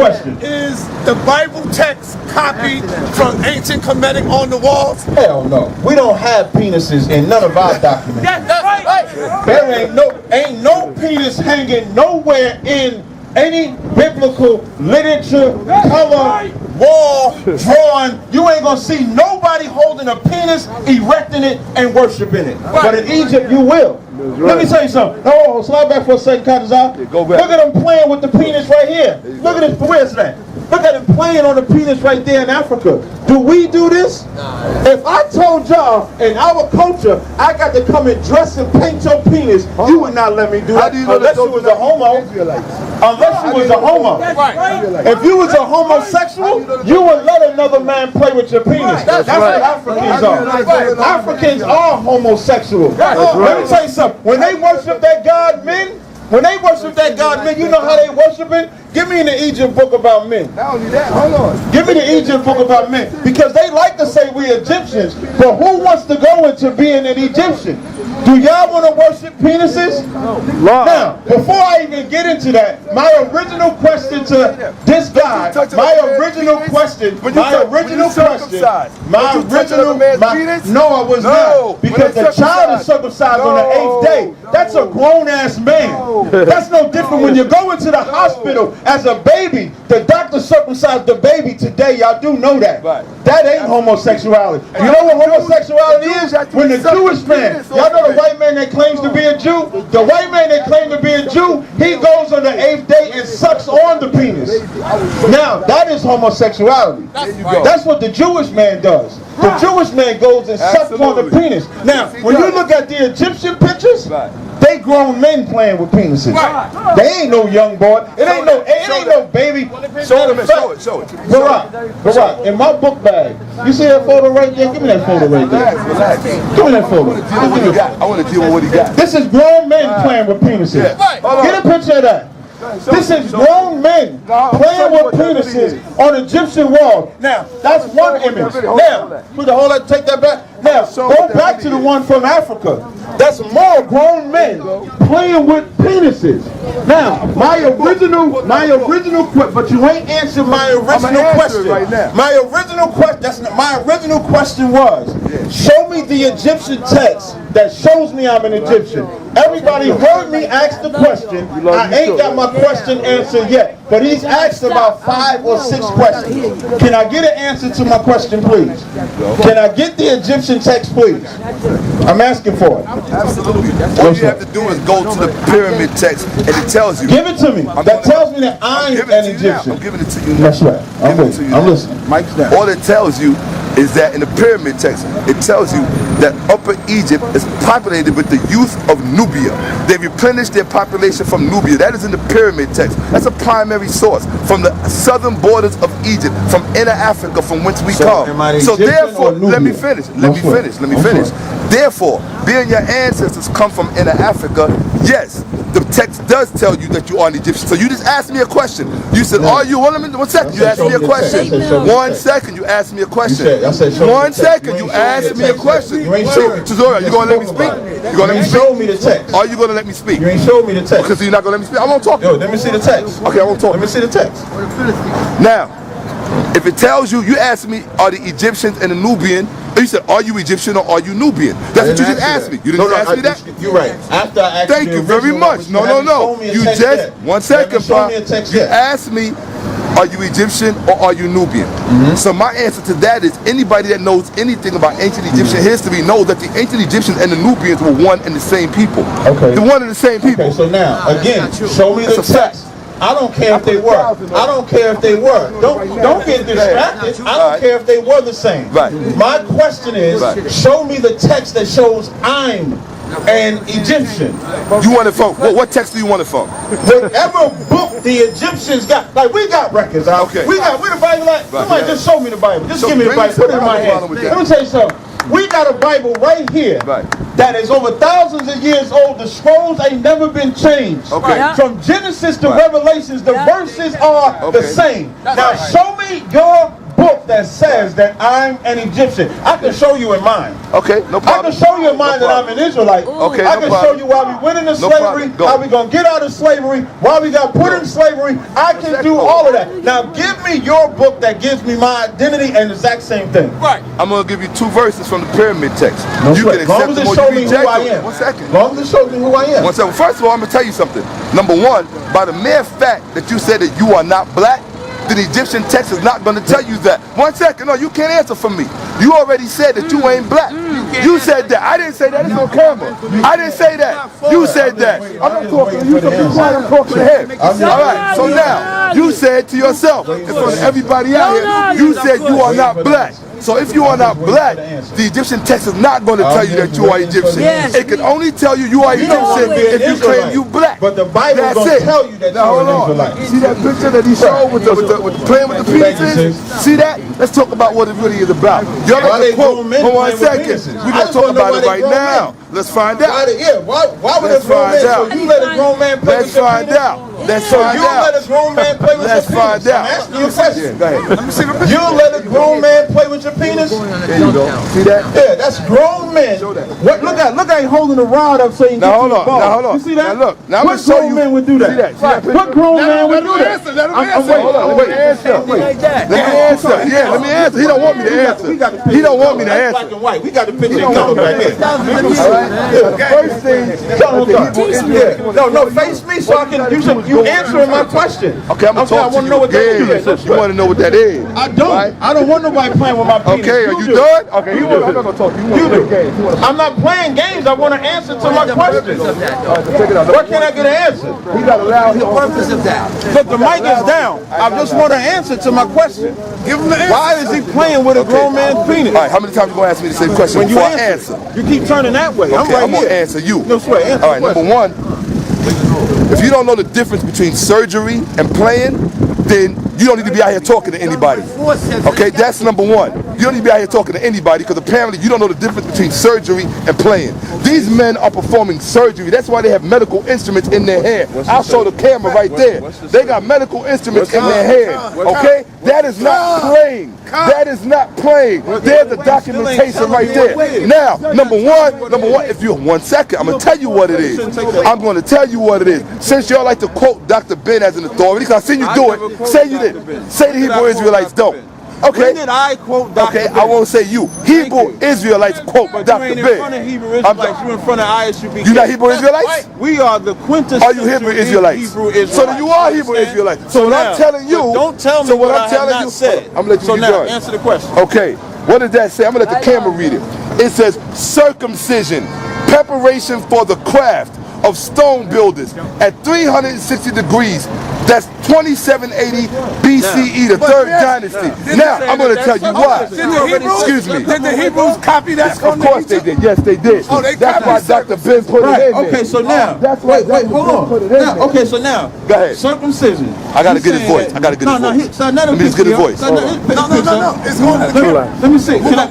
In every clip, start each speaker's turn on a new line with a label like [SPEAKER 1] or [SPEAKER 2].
[SPEAKER 1] question.
[SPEAKER 2] Is the Bible text copied from ancient Kemetic on the walls?
[SPEAKER 1] Hell no. We don't have penises in none of our documents.
[SPEAKER 2] That's right.
[SPEAKER 1] There ain't no penis hanging nowhere in any biblical literature, color, wall, drawing. You ain't gonna see nobody holding a penis, erecting it, and worshiping it. But in Egypt, you will. Let me tell you something. No, slide back for a second, Tazaryach.
[SPEAKER 3] Yeah, go back.
[SPEAKER 1] Look at them playing with the penis right here. Look at this. Where's that? Look at him playing on the penis right there in Africa. Do we do this? If I told y'all in our culture I got to come and dress and paint your penis, you would not let me do that unless you was a homo. Unless you was a homo. If you was a homosexual, you would let another man play with your penis. That's what Africans are. Africans are homosexual. Let me tell you something. When they worship that god men, you know how they worshiping? Give me the Egypt book about men.
[SPEAKER 3] Not only that, hold on.
[SPEAKER 1] Give me the Egypt book about men. Because they like to say we Egyptians, but who wants to go into being an Egyptian? Do y'all want to worship penises? Now, before I even get into that, my original question to this guy, no, I was not. Because the child is circumcised on the 8th day. That's a grown-ass man. That's no different when you go into the hospital as a baby. The doctor circumcised the baby today. Y'all do know that. That ain't homosexuality. You know what homosexuality is? When the Jewish man, y'all know the white man that claims to be a Jew? The white man that claims to be a Jew, he goes on the 8th day and sucks on the penis. Now, that is homosexuality. That's what the Jewish man does. The Jewish man goes and sucks on the penis. Now, when you look at the Egyptian pictures, they grown men playing with penises. They ain't no young boy. It ain't no baby.
[SPEAKER 3] Show it.
[SPEAKER 1] Barack, in my book bag, you see that photo right there? Give me that photo right there.
[SPEAKER 3] Relax.
[SPEAKER 1] Give me that photo.
[SPEAKER 3] I want to deal with what he got.
[SPEAKER 1] This is grown men playing with penises. Get a picture of that. This is grown men playing with penises on Egyptian walls. Now, that's one image. Now, take that back. Now, go back to the one from Africa. That's more grown men playing with penises. Now, my original question, but you ain't answered my original question.
[SPEAKER 3] Right now.
[SPEAKER 1] My original question was, show me the Egyptian text that shows me I'm an Egyptian. Everybody heard me ask the question. I ain't got my question answered yet, but he's asked about 5 or 6 questions. Can I get an answer to my question, please? Can I get the Egyptian text, please? I'm asking for it.
[SPEAKER 3] Absolutely. All you have to do is go to the pyramid text, and it tells you.
[SPEAKER 1] Give it to me. That tells me that I'm an Egyptian.
[SPEAKER 3] I'm giving it to you now.
[SPEAKER 1] That's right. I'm listening. Mike's down.
[SPEAKER 3] All it tells you is that in the pyramid text, it tells you that Upper Egypt is populated with the youth of Nubia. They replenished their population from Nubia. That is in the pyramid text. That's a primary source from the southern borders of Egypt, from inner Africa, from whence we come. So therefore, let me finish. Therefore, being your ancestors come from inner Africa, yes, the text does tell you that you are an Egyptian. So you just asked me a question. You said, are you? One second. You asked me a question. 1 second. You asked me a question. 1 second. You asked me a question. Tazaryach, you gonna let me speak? You gonna let me speak?
[SPEAKER 1] Show me the text.
[SPEAKER 3] Are you gonna let me speak?
[SPEAKER 1] You ain't show me the text.
[SPEAKER 3] Because you're not gonna let me speak. I won't talk.
[SPEAKER 1] Yo, let me see the text.
[SPEAKER 3] Okay, I won't talk.
[SPEAKER 1] Let me see the text.
[SPEAKER 3] Now, if it tells you, you asked me, are the Egyptians and the Nubian? You said, are you Egyptian or are you Nubian? That's what you just asked me. You didn't ask me that?
[SPEAKER 1] You're right. After I asked
[SPEAKER 3] Thank you very much. No. You just, 1 second, you asked me, are you Egyptian or are you Nubian? So my answer to that is anybody that knows anything about ancient Egyptian history knows that the ancient Egyptians and the Nubians were one and the same people.
[SPEAKER 1] Okay.
[SPEAKER 3] They're one and the same people.
[SPEAKER 1] Okay, so now, again, show me the text. I don't care if they were. I don't care if they were. Don't get distracted. I don't care if they were the same.
[SPEAKER 3] Right.
[SPEAKER 1] My question is, show me the text that shows I'm an Egyptian.
[SPEAKER 3] You want it from? What text do you want it from?
[SPEAKER 1] Whatever book the Egyptians got. Like, we got records.
[SPEAKER 3] Okay.
[SPEAKER 1] We got, where the Bible at? Somebody just show me the Bible. Just give me the Bible. Put it in my hand. Let me tell you something. We got a Bible right here that is over thousands of years old. The scrolls ain't never been changed.
[SPEAKER 3] Okay.
[SPEAKER 1] From Genesis to Revelations, the verses are the same. Now show me your book that says that I'm an Egyptian. I can show you in mine.
[SPEAKER 3] Okay, no problem.
[SPEAKER 1] I can show you in mine that I'm an Israelite.
[SPEAKER 3] Okay,
[SPEAKER 1] I
[SPEAKER 3] no
[SPEAKER 1] can
[SPEAKER 3] problem.
[SPEAKER 1] show you why we went into slavery, how we gonna get out of slavery, why we got put in slavery. I can do all of that. Now give me your book that gives me my identity and the exact same thing.
[SPEAKER 2] Right.
[SPEAKER 3] I'm going to give you 2 verses from the pyramid text.
[SPEAKER 1] No
[SPEAKER 3] You
[SPEAKER 1] sweat.
[SPEAKER 3] can
[SPEAKER 1] As long
[SPEAKER 3] accept
[SPEAKER 1] as
[SPEAKER 3] them
[SPEAKER 1] it
[SPEAKER 3] or
[SPEAKER 1] show
[SPEAKER 3] you
[SPEAKER 1] me who
[SPEAKER 3] reject
[SPEAKER 1] I
[SPEAKER 3] them.
[SPEAKER 1] am.
[SPEAKER 3] 1 second.
[SPEAKER 1] As long as it shows me who I am.
[SPEAKER 3] 1 second. First of all, I'm going to tell you something. Number 1, by the mere fact that you said that you are not black, the Egyptian text is not going to tell you that. 1 second. No, you can't answer for me. You already said that you ain't black. You said that. I didn't say that. It's on camera. I didn't say that. You said that. I'm not talking to you. I'm talking to him. All right. So now, you said to yourself, in front of everybody out here, you said you are not black. So if you are not black, the Egyptian text is not going to tell you that you are Egyptian. It can only tell you are Egyptian if you claim you black.
[SPEAKER 1] But the Bible is going to tell you that you're an Israelite.
[SPEAKER 3] See that picture that he showed with the playing with the penises? See that? Let's talk about what it really is about. Y'all like to quote for 1 second. We're going to talk about it right now. Let's find out.
[SPEAKER 1] Why would a grown man? So you let a grown man play with your penis?
[SPEAKER 3] Let's find out. Let's find
[SPEAKER 1] You let a grown man play with your penis?
[SPEAKER 3] Let's find out.
[SPEAKER 1] I'm asking you a question.
[SPEAKER 3] Go ahead. Let me see the picture.
[SPEAKER 1] You let a grown man play with your penis?
[SPEAKER 3] There you go. See that?
[SPEAKER 1] Yeah, that's grown men.
[SPEAKER 3] Show that.
[SPEAKER 1] What? Look how he's holding the rod up so he can
[SPEAKER 3] Now
[SPEAKER 1] get
[SPEAKER 3] hold
[SPEAKER 1] to the
[SPEAKER 3] on.
[SPEAKER 1] ball.
[SPEAKER 3] Now hold on.
[SPEAKER 1] You see that?
[SPEAKER 3] Now look. Now I'm
[SPEAKER 1] what
[SPEAKER 3] gonna show
[SPEAKER 1] grown
[SPEAKER 3] you.
[SPEAKER 1] men would do that?
[SPEAKER 3] See that? See that picture?
[SPEAKER 1] What grown man would do that?
[SPEAKER 2] Let him answer.
[SPEAKER 3] Hold on. Wait. Answer. Let me answer. Yeah, let me answer. He don't want me to answer. He don't want me to
[SPEAKER 1] That's black
[SPEAKER 3] answer.
[SPEAKER 1] and white. We got the picture in color right here.
[SPEAKER 3] All right. The first thing.
[SPEAKER 1] No, face me so I can. You answering my question.
[SPEAKER 3] Okay, I'm gonna talk
[SPEAKER 1] I
[SPEAKER 3] to
[SPEAKER 1] want to
[SPEAKER 3] you.
[SPEAKER 1] know what that is.
[SPEAKER 3] You want to know what that is?
[SPEAKER 1] I don't.
[SPEAKER 3] Right?
[SPEAKER 1] I don't want nobody playing with my penis.
[SPEAKER 3] Okay, are you
[SPEAKER 1] do.
[SPEAKER 3] done? Okay, I'm not gonna talk to you.
[SPEAKER 1] You do. I'm not playing games. I want an answer to my question. Where can I get an answer?
[SPEAKER 3] He got allowed.
[SPEAKER 1] Look, the mic is down. I just want an answer to my question.
[SPEAKER 2] Give him the answer.
[SPEAKER 1] Why is he playing with a grown man's penis?
[SPEAKER 3] All right, how many times you gonna ask me the same question
[SPEAKER 1] When you
[SPEAKER 3] before I
[SPEAKER 1] answer,
[SPEAKER 3] answer?
[SPEAKER 1] you keep turning that way. I'm
[SPEAKER 3] Okay,
[SPEAKER 1] right
[SPEAKER 3] I'm gonna
[SPEAKER 1] here.
[SPEAKER 3] answer you.
[SPEAKER 1] No sweat. Answer
[SPEAKER 3] All right,
[SPEAKER 1] the
[SPEAKER 3] number
[SPEAKER 1] question.
[SPEAKER 3] 1, if you don't know the difference between surgery and playing, then you don't need to be out here talking to anybody. Okay, that's number 1. You don't need to be out here talking to anybody because apparently you don't know the difference between surgery and playing. These men are performing surgery. That's why they have medical instruments in their hand. I'll show the camera right there. They got medical instruments in their hand. Okay? That is not playing. That is not playing. There's the documentation right there. Now, number one, if you 1 second, I'm gonna tell you what it is. I'm gonna tell you what it is. Since y'all like to quote Dr. Ben as an authority, because I've seen you do it, say you didn't. Say the Hebrew Israelites don't. Okay.
[SPEAKER 1] When did I quote Dr.
[SPEAKER 3] Okay,
[SPEAKER 1] Ben?
[SPEAKER 3] I won't say you. Hebrew Israelites quote
[SPEAKER 1] But
[SPEAKER 3] Dr.
[SPEAKER 1] you ain't in
[SPEAKER 3] Ben.
[SPEAKER 1] front of Hebrew Israelites. You in front of ISUB.
[SPEAKER 3] You not Hebrew Israelites?
[SPEAKER 1] We are the quintessential
[SPEAKER 3] Are you Hebrew Israelites?
[SPEAKER 1] Hebrew Israelites.
[SPEAKER 3] So then you are Hebrew Israelites. So what I'm telling you,
[SPEAKER 1] don't tell me
[SPEAKER 3] so what
[SPEAKER 1] what
[SPEAKER 3] I'm
[SPEAKER 1] I
[SPEAKER 3] telling
[SPEAKER 1] have
[SPEAKER 3] you,
[SPEAKER 1] not said.
[SPEAKER 3] I'm gonna let you
[SPEAKER 1] So
[SPEAKER 3] get
[SPEAKER 1] now
[SPEAKER 3] done.
[SPEAKER 1] answer the question.
[SPEAKER 3] Okay, what does that say? I'm gonna let the camera read it. It says circumcision, preparation for the craft of stone builders at 360 degrees. That's 2780 BCE, the 3rd dynasty. Now, I'm going to tell you why. Excuse me.
[SPEAKER 2] Did the Hebrews copy that?
[SPEAKER 3] Of course they did. Yes, they did.
[SPEAKER 2] Oh, they
[SPEAKER 3] That's why
[SPEAKER 2] copied
[SPEAKER 3] Dr. Ben put it in there.
[SPEAKER 1] Okay, so now.
[SPEAKER 3] That's why
[SPEAKER 1] wait, hold on.
[SPEAKER 3] put it in
[SPEAKER 1] Now,
[SPEAKER 3] there.
[SPEAKER 1] okay, so now.
[SPEAKER 3] Go ahead.
[SPEAKER 1] Circumcision.
[SPEAKER 3] I gotta
[SPEAKER 1] You
[SPEAKER 3] get his
[SPEAKER 1] saying
[SPEAKER 3] voice.
[SPEAKER 1] that-
[SPEAKER 3] I gotta get his voice.
[SPEAKER 1] Let
[SPEAKER 3] me just get his voice.
[SPEAKER 2] No. It's on.
[SPEAKER 1] Let me see. Can I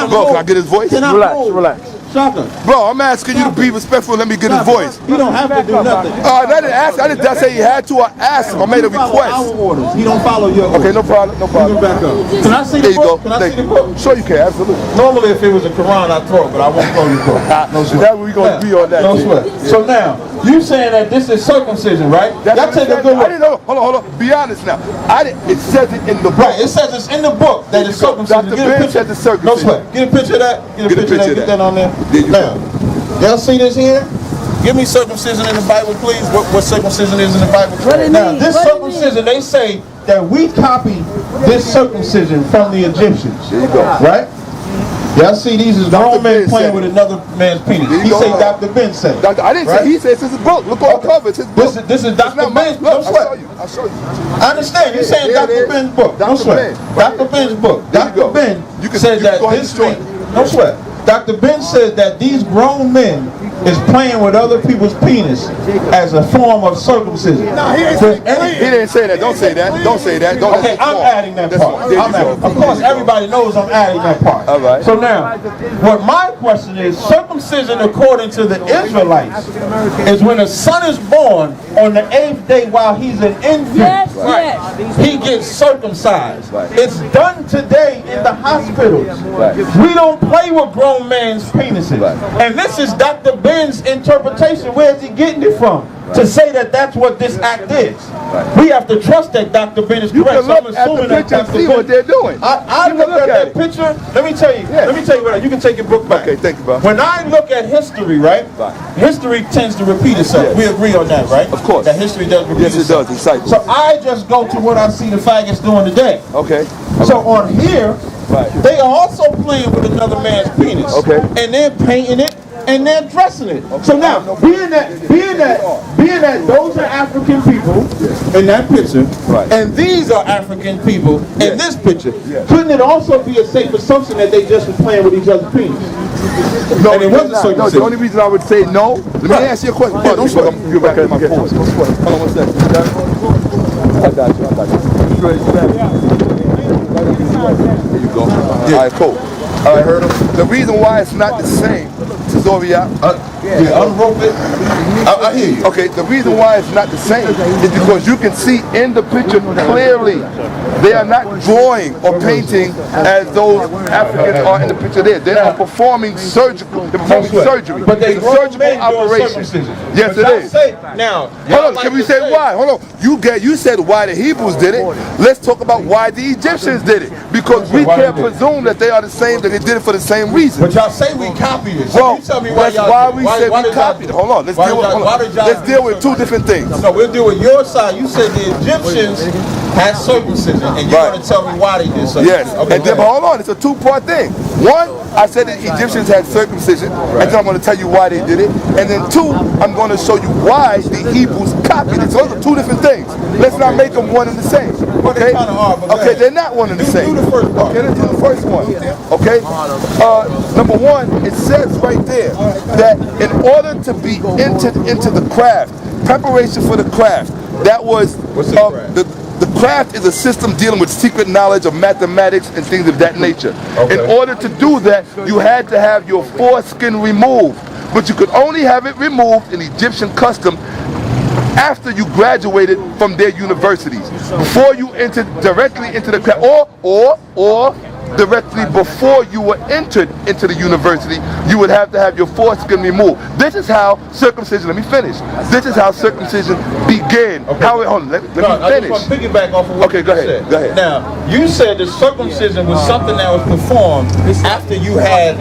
[SPEAKER 3] Bro, can I get his voice?
[SPEAKER 1] Can I
[SPEAKER 3] Relax.
[SPEAKER 1] Shakka.
[SPEAKER 3] Bro, I'm asking you to be respectful and let me get his voice.
[SPEAKER 1] He don't have to do nothing.
[SPEAKER 3] I didn't ask. I didn't say he had to. I asked him. I made a
[SPEAKER 1] Follow our
[SPEAKER 3] request.
[SPEAKER 1] orders. He don't follow your orders.
[SPEAKER 3] Okay, no problem. No
[SPEAKER 1] You
[SPEAKER 3] problem.
[SPEAKER 1] can back up. Can I see
[SPEAKER 3] There
[SPEAKER 1] the
[SPEAKER 3] you go.
[SPEAKER 1] book? Can I
[SPEAKER 3] Thank
[SPEAKER 1] see the
[SPEAKER 3] you.
[SPEAKER 1] book?
[SPEAKER 3] Sure you can. Absolutely.
[SPEAKER 1] Normally, if it was a Quran, I'd throw it, but I won't throw your book. No sweat.
[SPEAKER 3] That's what we're going to be on that.
[SPEAKER 1] No
[SPEAKER 3] day.
[SPEAKER 1] sweat. So now, you saying that this is circumcision, right?
[SPEAKER 3] That's
[SPEAKER 1] Y'all
[SPEAKER 3] what it
[SPEAKER 1] take a
[SPEAKER 3] says.
[SPEAKER 1] good
[SPEAKER 3] I
[SPEAKER 1] look.
[SPEAKER 3] didn't know. Hold on. Be honest now. It says it in the book.
[SPEAKER 1] Right, it says it's in the book that it's circumcision.
[SPEAKER 3] Dr.
[SPEAKER 1] Get a
[SPEAKER 3] Ben
[SPEAKER 1] picture.
[SPEAKER 3] said it's circumcision.
[SPEAKER 1] No sweat. Get a picture of that. Get a picture of that. Get that on there.
[SPEAKER 3] There you
[SPEAKER 1] Now, y'all see this here? Give me circumcision in the Bible, please. What circumcision is in the Bible? Now, this circumcision, they say that we copy this circumcision from the Egyptians.
[SPEAKER 3] There you go.
[SPEAKER 1] Right? Y'all see these is grown men
[SPEAKER 3] Ben
[SPEAKER 1] playing
[SPEAKER 3] said
[SPEAKER 1] with
[SPEAKER 3] it.
[SPEAKER 1] another man's penis.
[SPEAKER 3] There you
[SPEAKER 1] He
[SPEAKER 3] go.
[SPEAKER 1] say Dr. Ben said it.
[SPEAKER 3] I didn't
[SPEAKER 1] Right?
[SPEAKER 3] say he said it's his book. Look on the cover. It's his book.
[SPEAKER 1] This is
[SPEAKER 3] It's
[SPEAKER 1] Dr.
[SPEAKER 3] not my
[SPEAKER 1] Ben's
[SPEAKER 3] book.
[SPEAKER 1] book. No sweat.
[SPEAKER 3] I'll show you.
[SPEAKER 1] I understand. You're saying
[SPEAKER 3] Yeah, it
[SPEAKER 1] Dr.
[SPEAKER 3] is.
[SPEAKER 1] Ben's book. No
[SPEAKER 3] Dr.
[SPEAKER 1] sweat.
[SPEAKER 3] Ben.
[SPEAKER 1] Dr. Ben's book.
[SPEAKER 3] There you
[SPEAKER 1] Dr.
[SPEAKER 3] go.
[SPEAKER 1] Ben
[SPEAKER 3] You can
[SPEAKER 1] says that
[SPEAKER 3] go ahead and
[SPEAKER 1] this
[SPEAKER 3] destroy
[SPEAKER 1] man,
[SPEAKER 3] it.
[SPEAKER 1] no sweat. Dr. Ben says that these grown men is playing with other people's penis as a form of circumcision.
[SPEAKER 2] No, he ain't
[SPEAKER 1] Does
[SPEAKER 2] saying
[SPEAKER 1] any-
[SPEAKER 3] He didn't say that. Don't say that. Don't say that. Don't
[SPEAKER 1] Okay, I'm adding that part.
[SPEAKER 3] There
[SPEAKER 1] I'm
[SPEAKER 3] you go.
[SPEAKER 1] adding. Of course, everybody knows I'm adding that part.
[SPEAKER 3] All right.
[SPEAKER 1] So now, what my question is, circumcision according to the Israelites is when a son is born on the 8th day while he's an infant, he gets circumcised. It's done today in the hospitals. We don't play with grown men's penises. And this is Dr. Ben's interpretation. Where is he getting it from? To say that that's what this act is. We have to trust that Dr. Ben is correct.
[SPEAKER 3] You can look at the picture and see what they're doing.
[SPEAKER 1] I look at that picture. Let me tell you. Let me tell you what. You can take your book back.
[SPEAKER 3] Okay, thank you, bro.
[SPEAKER 1] When I look at history, right? History tends to repeat itself.
[SPEAKER 3] Yes.
[SPEAKER 1] We agree on that, right?
[SPEAKER 3] Of course.
[SPEAKER 1] That history does repeat itself.
[SPEAKER 3] Yes, it does. It's
[SPEAKER 1] So I just go to what I see the faggots doing today.
[SPEAKER 3] Okay.
[SPEAKER 1] So on here, they are also playing with another man's penis.
[SPEAKER 3] Okay.
[SPEAKER 1] And they're painting it and they're dressing it. Okay. So now, being that those are African people in that picture, and these are African people in this picture, couldn't it also be a safe assumption that they just were playing with each other's penis?
[SPEAKER 3] No,
[SPEAKER 1] and it wasn't circumcision.
[SPEAKER 3] No, the only reason I would say no, let me ask you a question.
[SPEAKER 1] Yeah, don't sweat.
[SPEAKER 3] You're back in my phone. Hold on 1 second. I got you. There you go. All right, cool. I heard him. The reason why it's not the same, Tazaryach.
[SPEAKER 1] Unrope it. I hear you.
[SPEAKER 3] Okay, the reason why it's not the same is because you can see in the picture clearly they are not drawing or painting as those Africans are in the picture there. They are performing surgical. They're performing surgery.
[SPEAKER 1] But they
[SPEAKER 3] it's a surgical operation.
[SPEAKER 1] but
[SPEAKER 3] Yes, it is.
[SPEAKER 1] Now,
[SPEAKER 3] hold on. Can we say why? Hold on. You said why the Hebrews did it. Let's talk about why the Egyptians did it. Because we can't presume that they are the same. That they did it for the same reason.
[SPEAKER 1] But y'all say we copied it. So
[SPEAKER 3] well,
[SPEAKER 1] you tell me why
[SPEAKER 3] that's
[SPEAKER 1] y'all
[SPEAKER 3] why we said we copied it. Hold on. Let's deal with two different things.
[SPEAKER 1] No, we'll deal with your side. You said the Egyptians had circumcision, and you're going to tell me why they did circumcision.
[SPEAKER 3] Yes. Okay, and then, but hold on. It's a two-part thing. One, I said the Egyptians had circumcision, and then I'm going to tell you why they did it. And then two, I'm going to show you why the Hebrews copied it. So those are two different things. Let's not make them one and the same. Okay? Okay, they're not one and the same.
[SPEAKER 1] Do the first part.
[SPEAKER 3] Okay, let's do the first one. Okay? Number one, it says right there that in order to be entered into the craft, preparation for the craft, that was the craft is a system dealing with secret knowledge of mathematics and things of that nature. Okay. In order to do that, you had to have your foreskin removed, but you could only have it removed in Egyptian custom after you graduated from their universities. Before you entered directly into the craft, or directly before you were entered into the university, you would have to have your foreskin removed. This is how circumcision, let me finish. This is how circumcision began. Okay. Hold on, let me finish.
[SPEAKER 1] I just want to piggyback off of what you said.
[SPEAKER 3] Go ahead.
[SPEAKER 1] Now, you said that circumcision was something that was performed after you had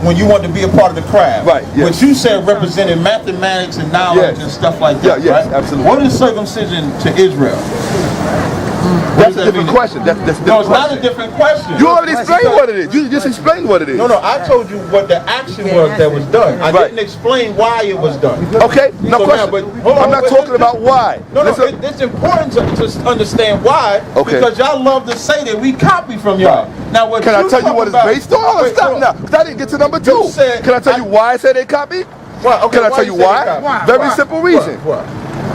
[SPEAKER 1] when you wanted to be a part of the craft.
[SPEAKER 3] Right, yes.
[SPEAKER 1] Which you said represented mathematics and knowledge and stuff like that,
[SPEAKER 3] yes,
[SPEAKER 1] right?
[SPEAKER 3] Absolutely.
[SPEAKER 1] What is circumcision to Israel?
[SPEAKER 3] That's a different question. That's
[SPEAKER 1] no, it's not a different question.
[SPEAKER 3] You already explained what it is. You just explained what it is.
[SPEAKER 1] No, I told you what the action was that was done. I didn't explain why it was done.
[SPEAKER 3] Okay, no question. I'm not talking about why.
[SPEAKER 1] No, it's important to understand why, because y'all love to say that we copy from y'all. Now, what
[SPEAKER 3] can I tell you what it's based on? Stop now, because I didn't get to number two. Can I tell you why I said they copied? Can I tell you why? Very simple reason.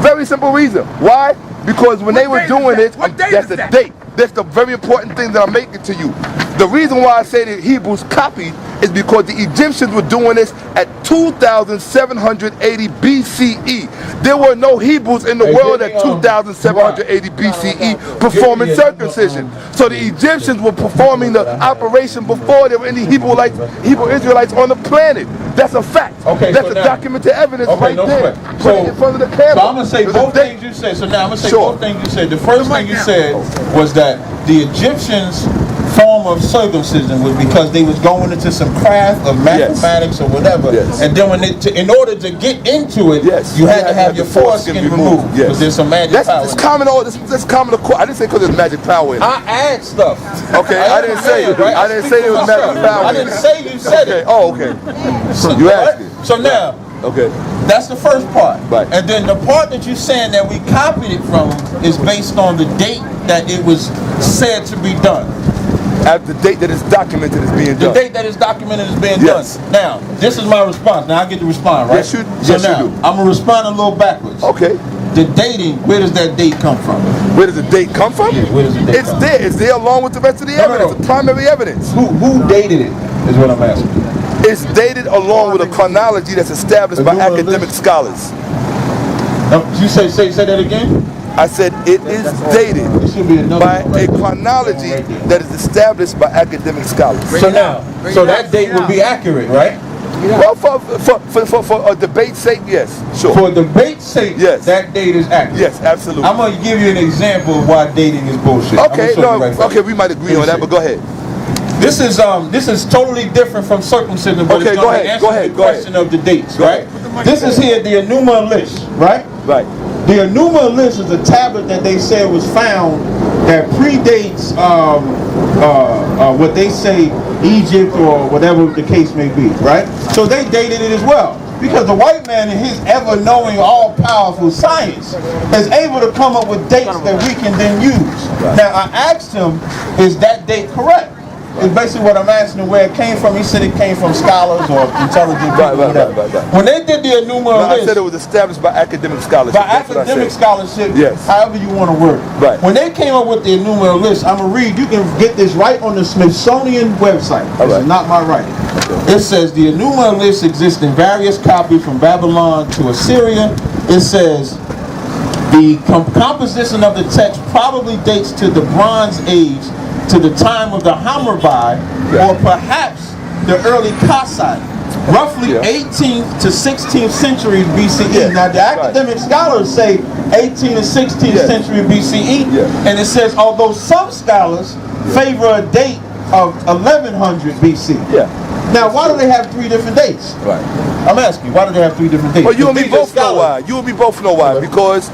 [SPEAKER 3] Very simple reason. Why? Because when they were doing it, that's the date. That's the very important thing that I'm making to you. The reason why I say the Hebrews copied is because the Egyptians were doing this at 2,780 BCE. There were no Hebrews in the world at 2,780 BCE performing circumcision. So the Egyptians were performing the operation before there were any Hebrew Israelites on the planet. That's a fact. That's a documented evidence right there. Put it in front of the camera.
[SPEAKER 1] So I'm going to say both things you said. So now I'm going to say both things you said. The first thing you said was that the Egyptians' form of circumcision was because they was going into some craft of mathematics or whatever, and then in order to get into it, you had to have your foreskin removed. Because there's some magic power.
[SPEAKER 3] That's common. That's common. I didn't say because there's magic power in it.
[SPEAKER 1] I add stuff.
[SPEAKER 3] Okay, I didn't say it. I didn't say there was magic power.
[SPEAKER 1] I didn't say you said it.
[SPEAKER 3] Oh, okay. You asked it.
[SPEAKER 1] So now.
[SPEAKER 3] Okay.
[SPEAKER 1] That's the first part.
[SPEAKER 3] Right.
[SPEAKER 1] And then the part that you're saying that we copied it from is based on the date that it was said to be done.
[SPEAKER 3] At the date that it's documented as being done.
[SPEAKER 1] The date that it's documented as being done. Now, this is my response. Now I get to respond, right?
[SPEAKER 3] Yes, you
[SPEAKER 1] do. I'm going to respond a little backwards.
[SPEAKER 3] Okay.
[SPEAKER 1] The dating, where does that date come from?
[SPEAKER 3] Where does the date come from?
[SPEAKER 1] Yeah, where does the date come from?
[SPEAKER 3] It's there along with the rest of the evidence, the primary evidence.
[SPEAKER 1] Who dated it is what I'm asking.
[SPEAKER 3] It's dated along with a chronology that's established by academic scholars.
[SPEAKER 1] You say that again?
[SPEAKER 3] I said it is dated by a chronology that is established by academic scholars.
[SPEAKER 1] So now, that date would be accurate, right?
[SPEAKER 3] Well, for a debate's sake, yes, sure.
[SPEAKER 1] For debate's sake,
[SPEAKER 3] yes,
[SPEAKER 1] that date is accurate.
[SPEAKER 3] Yes, absolutely.
[SPEAKER 1] I'm gonna give you an example of why dating is bullshit.
[SPEAKER 3] Okay, okay, we might agree on that, but go ahead.
[SPEAKER 1] This is totally different from circumcision, but it's going to answer the question of the dates, right? This is here the Enuma list, right?
[SPEAKER 3] Right.
[SPEAKER 1] The Enuma list is a tablet that they said was found that predates what they say Egypt or whatever the case may be, right? So they dated it as well. Because the white man in his ever-knowing, all-powerful science is able to come up with dates that we can then use. Now, I asked him, is that date correct? It's basically what I'm asking him where it came from. He said it came from scholars or intelligent people, whatever. When they did the Enuma list,
[SPEAKER 3] I said it was established by academic scholarship.
[SPEAKER 1] By academic scholarship,
[SPEAKER 3] yes.
[SPEAKER 1] However you want to word it.
[SPEAKER 3] Right.
[SPEAKER 1] When they came up with the Enuma list, I'm going to read. You can get this right on the Smithsonian website. This is not my writing. Okay. It says the Enuma list exists in various copies from Babylon to Assyria. It says the composition of the text probably dates to the Bronze Age, to the time of the Hammurabi, or perhaps the early Kassite, roughly 18th to 16th centuries BCE. Now the academic scholars say 18th and 16th century BCE, and it says although some scholars favor a date of 1100 BC. Now why do they have three different dates?
[SPEAKER 3] Right.
[SPEAKER 1] I'm asking you, why do they have three different dates?
[SPEAKER 3] Well, you and me both know why. You and me both know why. Because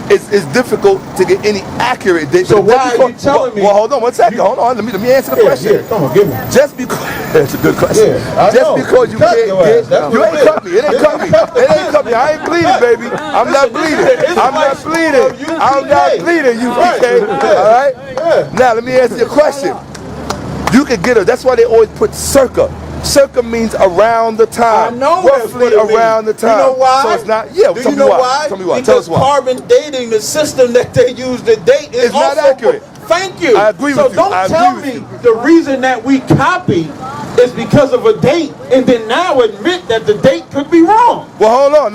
[SPEAKER 3] it's difficult to get any accurate date.
[SPEAKER 1] So why are you telling me?
[SPEAKER 3] Well, hold on 1 second. Hold on. Let me answer the question.
[SPEAKER 1] Come on, give me.
[SPEAKER 3] Just because that's a good question. Just because you can't get, you ain't cut me. It ain't cut me. It ain't cut me. I ain't bleeding, baby. I'm not bleeding. I'm not bleeding. I'm not bleeding. You okay? All right. Now let me answer your question. You can get her. That's why they always put circa. Circa means around the time.
[SPEAKER 1] I know
[SPEAKER 3] roughly around the time.
[SPEAKER 1] You know why?
[SPEAKER 3] So it's not. Yeah.
[SPEAKER 1] Do you know why?
[SPEAKER 3] Tell me why.
[SPEAKER 1] Because carbon dating, the system that they use to date, is
[SPEAKER 3] not accurate.
[SPEAKER 1] Thank you.
[SPEAKER 3] I agree with you.
[SPEAKER 1] So don't tell me the reason that we copy is because of a date, and then now admit that the date could be wrong.
[SPEAKER 3] Well, hold on.